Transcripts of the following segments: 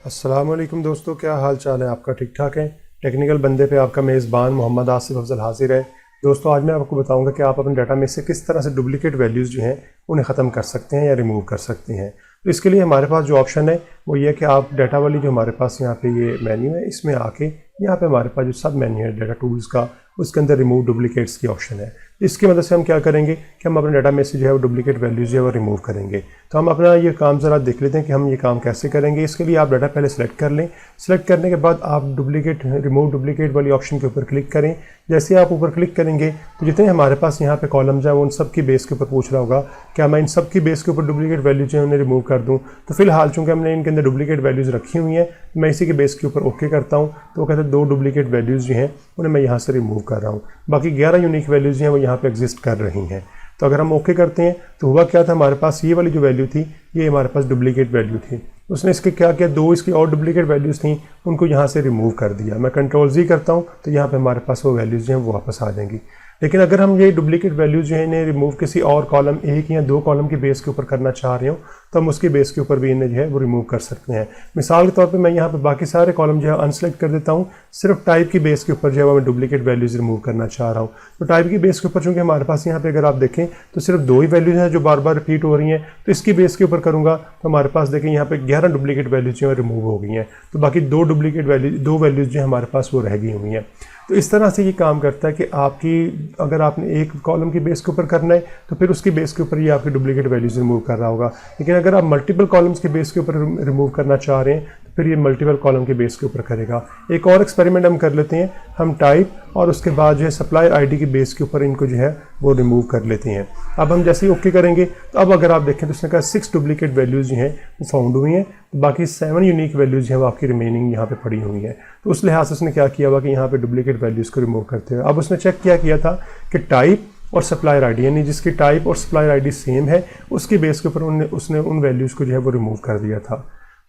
अस्सलाम वालेकुम दोस्तों, क्या हाल चाल है आपका? ठीक ठाक है। टेक्निकल बंदे पे आपका मेज़बान मोहम्मद आसिफ अफजल हाजिर है। दोस्तों, आज मैं आपको बताऊंगा कि आप अपने डाटा में से किस तरह से डुप्लीकेट वैल्यूज़ जो हैं उन्हें ख़त्म कर सकते हैं या रिमूव कर सकते हैं। तो इसके लिए हमारे पास जो ऑप्शन है वो ये है कि आप डाटा वाली जो हमारे पास यहाँ पे ये मेन्यू है, इसमें आके यहाँ पे हमारे पास जो सब मेन्यू है डाटा टूल्स का, उसके अंदर रिमूव डुप्लीकेट्स की ऑप्शन है। इसकी मदद से हम क्या करेंगे कि हम अपने डाटा में से जो है वो डुप्लीकेट वैल्यूज़ जो है वो रिमूव करेंगे। तो हम अपना ये काम ज़रा देख लेते हैं कि हम ये काम कैसे करेंगे। इसके लिए आप डाटा पहले सेलेक्ट कर लें। सेलेक्ट करने के बाद आप रिमूव डुप्लीकेट वाली ऑप्शन के ऊपर क्लिक करें। जैसे आप ऊपर क्लिक करेंगे तो जितने हमारे पास यहाँ पे कॉलम्स हैं वो उन सब की बेस के ऊपर पूछ रहा होगा क्या मैं इन सब की बेस के ऊपर डुप्लीकेट वैल्यूज जो है उन्हें रिमूव कर दूँ। तो फिलहाल चूँकि हमने इनके अंदर डुप्लीकेट वैल्यूज़ रखी हुई हैं, मैं इसी के बेस के ऊपर ओके करता हूँ। तो वो कहते हैं 2 डुप्लीकेट वैल्यूज़ जो हैं उन्हें मैं यहाँ से रिमूव कर रहा हूँ। बाकी 11 यूनिक वैल्यूज़ जो हैं वो यहाँ पे एग्जिस्ट कर रही हैं। तो अगर हम ओके करते हैं तो हुआ क्या था, हमारे पास ये वाली जो वैल्यू थी ये हमारे पास डुप्लीकेट वैल्यू थी। उसने इसके क्या किया, 2 इसकी और डुप्लीकेट वैल्यूज़ थी उनको यहाँ से रिमूव कर दिया। मैं कंट्रोल-Z करता हूँ तो यहाँ पे हमारे पास वो वैल्यूज़ जो हैं वो वापस आ जाएंगी। लेकिन अगर हम ये डुप्लीकेट वैल्यूज़ जो है इन्हें रिमूव किसी और कॉलम 1 या 2 कॉलम के बेस के ऊपर करना चाह रहे हो तो हम उसके बेस के ऊपर भी इन्हें जो है वो रिमूव कर सकते हैं। मिसाल के तौर पे मैं यहाँ पे बाकी सारे कॉलम जो है अनसेलेक्ट कर देता हूँ, सिर्फ टाइप की बेस के ऊपर जो है वो मैं डुप्लीकेट वैल्यूज़ रिमूव करना चाह रहा हूँ। तो टाइप की बेस के ऊपर चूँकि हमारे पास यहाँ पे अगर आप देखें तो सिर्फ 2 ही वैल्यूज़ हैं जो बार बार रिपीट हो रही हैं। तो इसकी बेस के ऊपर करूँगा तो हमारे पास देखें यहाँ पे 11 डुप्लीकेट वैल्यूज़ जो है रिमूव हो गई हैं। तो बाकी 2 वैल्यूज़ जो हमारे पास वो रह गई हुई हैं। तो इस तरह से ये काम करता है कि आपकी अगर आपने एक कॉलम की बेस के ऊपर करना है तो फिर उसकी बेस के ऊपर ये आपकी डुप्लीकेट वैल्यूज़ रिमूव कर रहा होगा। लेकिन अगर आप मल्टीपल कॉलम्स के बेस के ऊपर रिमूव करना चाह रहे हैं तो फिर ये मल्टीपल कॉलम के बेस के ऊपर करेगा। एक और एक्सपेरिमेंट हम कर लेते हैं, हम टाइप और उसके बाद जो है सप्लायर आईडी की बेस के ऊपर इनको जो है वो रिमूव कर लेते हैं। अब हम जैसे ही ओके करेंगे तो अब अगर आप देखें तो उसने कहा 6 डुप्लीकेट वैल्यूज़ जो हैं वो फाउंड हुई हैं। तो बाकी 7 यूनिक वैल्यूज़ हैं वो आपकी रिमेनिंग यहाँ पे पड़ी हुई हैं। तो उस लिहाज से उसने क्या किया हुआ कि यहाँ पे डुप्लीकेट वैल्यूज़ को रिमूव करते हुए अब उसने चेक किया था कि टाइप और सप्लायर आईडी यानी जिसकी टाइप और सप्लायर आईडी सेम है उसकी बेस के ऊपर उसने उन वैल्यूज़ को जो है वो रिमूव कर दिया था।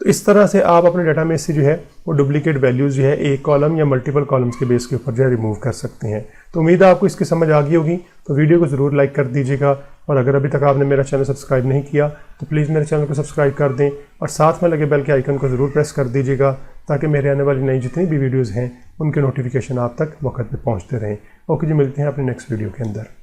तो इस तरह से आप अपने डाटा में से जो है वो डुप्लीकेट वैल्यूज़ जो है एक कॉलम या मल्टीपल कॉलम्स के बेस के ऊपर जो है रिमूव कर सकते हैं। तो उम्मीद है आपको इसकी समझ आ गई होगी। तो वीडियो को ज़रूर लाइक कर दीजिएगा और अगर अभी तक आपने मेरा चैनल सब्सक्राइब नहीं किया तो प्लीज़ मेरे चैनल को सब्सक्राइब कर दें और साथ में लगे बेल के आइकन को ज़रूर प्रेस कर दीजिएगा ताकि मेरे आने वाली नई जितनी भी वीडियोज़ हैं उनके नोटिफिकेशन आप तक वक्त पे पहुँचते रहें। ओके जी, मिलते हैं अपने नेक्स्ट वीडियो के अंदर।